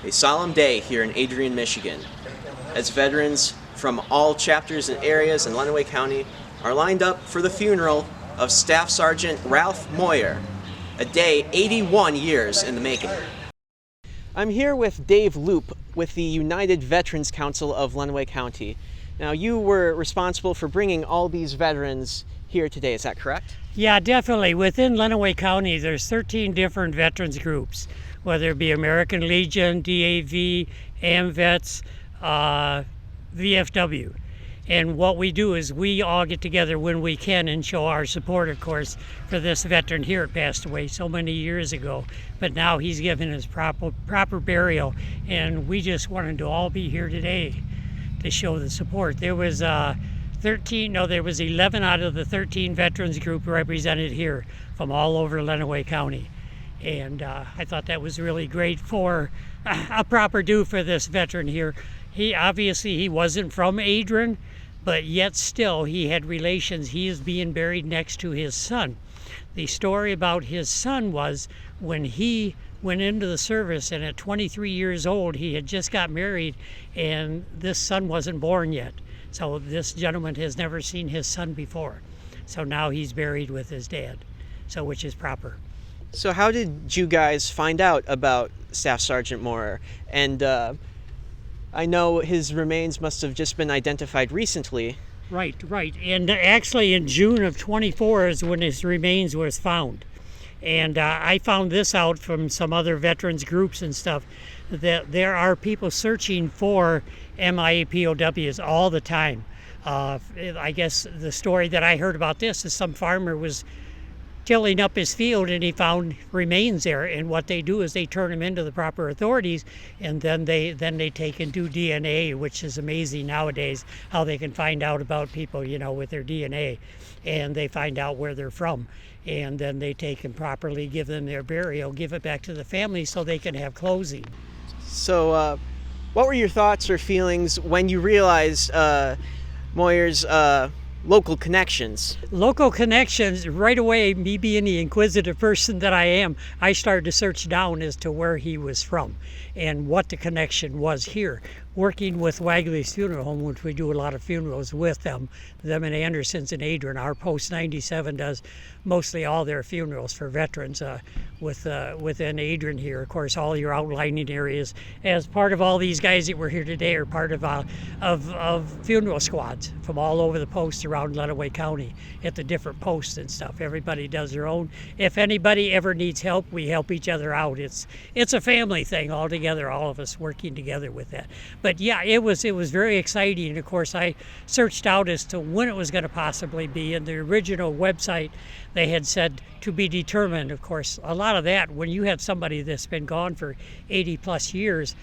a solemn day here in Adrian, Michigan, as veterans from all chapters and areas in Lenawee County are lined up for the funeral of Staff Sergeant Ralph Mourer, a day 81 years in the making. I'm here with Dave Loop with the United Veterans Council of Lenawee County. Now, you were responsible for bringing all these veterans here today, is that correct? Yeah, definitely. Within Lenawee County, there's 13 different veterans groups, whether it be American Legion, DAV, AMVETS, VFW. And what we do is we all get together when we can and show our support, of course, for this veteran here. It passed away so many years ago, but now he's given his proper burial, and we just wanted to all be here today to show the support. There was 11 out of the 13 veterans group represented here from all over Lenawee County. And I thought that was really great for a proper due for this veteran here. He wasn't from Adrian, but yet still he had relations. He is being buried next to his son. The story about his son was when he went into the service, and at 23 years old he had just got married, and this son wasn't born yet. So this gentleman has never seen his son before. So now he's buried with his dad, so which is proper. So how did you guys find out about Staff Sergeant Mourer? And I know his remains must have just been identified recently. Right. And actually in June of 24 is when his remains was found. And I found this out from some other veterans groups and stuff, that there are people searching for MIA POWs all the time. I guess the story that I heard about this is some farmer was tilling up his field and he found remains there, and what they do is they turn them into the proper authorities, and then they take and do DNA, which is amazing nowadays how they can find out about people, with their DNA, and they find out where they're from, and then they take and properly give them their burial, give it back to the family so they can have closing. So what were your thoughts or feelings when you realized Moyer's local connections? Local connections, right away, me being the inquisitive person that I am, I started to search down as to where he was from and what the connection was here. Working with Wagley's Funeral Home, which we do a lot of funerals with them and Anderson's and Adrian. Our Post 97 does mostly all their funerals for veterans within Adrian here. Of course, all your outlining areas, as part of all these guys that were here today, are part of funeral squads from all over the posts around Lenawee County at the different posts and stuff. Everybody does their own. If anybody ever needs help, we help each other out. It's a family thing all together, all of us working together with that. But yeah, it was very exciting. And of course, I searched out as to when it was going to possibly be. In the original website, they had said to be determined. Of course, a lot of that, when you have somebody that's been gone for 80 plus years,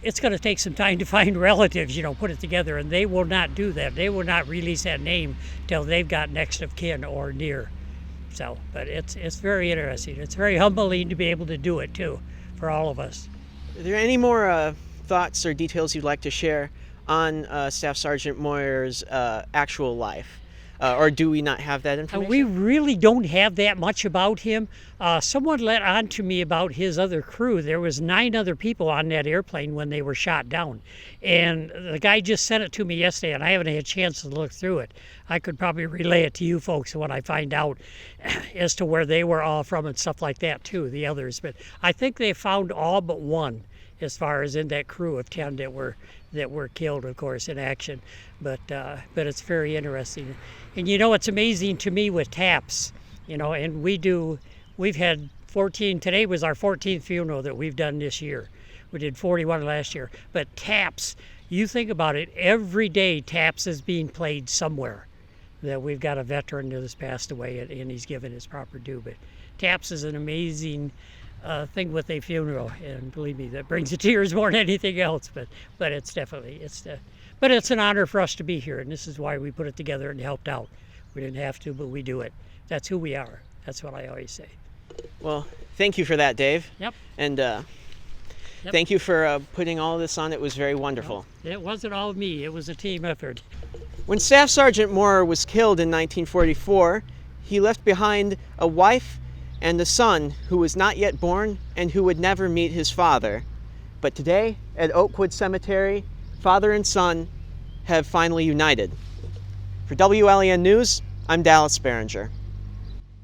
it's going to take some time to find relatives, put it together, and they will not do that. They will not release that name till they've got next of kin or near. So, but it's very interesting. It's very humbling to be able to do it too, for all of us. Are there any more thoughts or details you'd like to share on Staff Sergeant Moyer's actual life? Or do we not have that information? We really don't have that much about him. Someone let on to me about his other crew. There was 9 other people on that airplane when they were shot down. And the guy just sent it to me yesterday, and I haven't had a chance to look through it. I could probably relay it to you folks when I find out as to where they were all from and stuff like that too, the others. But I think they found all but one, as far as in that crew of 10 that were killed, of course, in action. But it's very interesting. And it's amazing to me with TAPS, and we've had 14, today was our 14th funeral that we've done this year. We did 41 last year. But TAPS, you think about it, every day TAPS is being played somewhere. That we've got a veteran that has passed away and he's given his proper due. But TAPS is an amazing thing with a funeral, and believe me, that brings the tears more than anything else. But it's definitely but it's an honor for us to be here, and this is why we put it together and helped out. We didn't have to, but we do it. That's who we are. That's what I always say. Well, thank you for that, Dave. Yep. And thank you for putting all of this on. It was very wonderful. Well, it wasn't all me. It was a team effort. When Staff Sergeant Mourer was killed in 1944, he left behind a wife and a son who was not yet born and who would never meet his father. But today at Oakwood Cemetery, father and son have finally united. For WLEN News, I'm Dallas Behringer.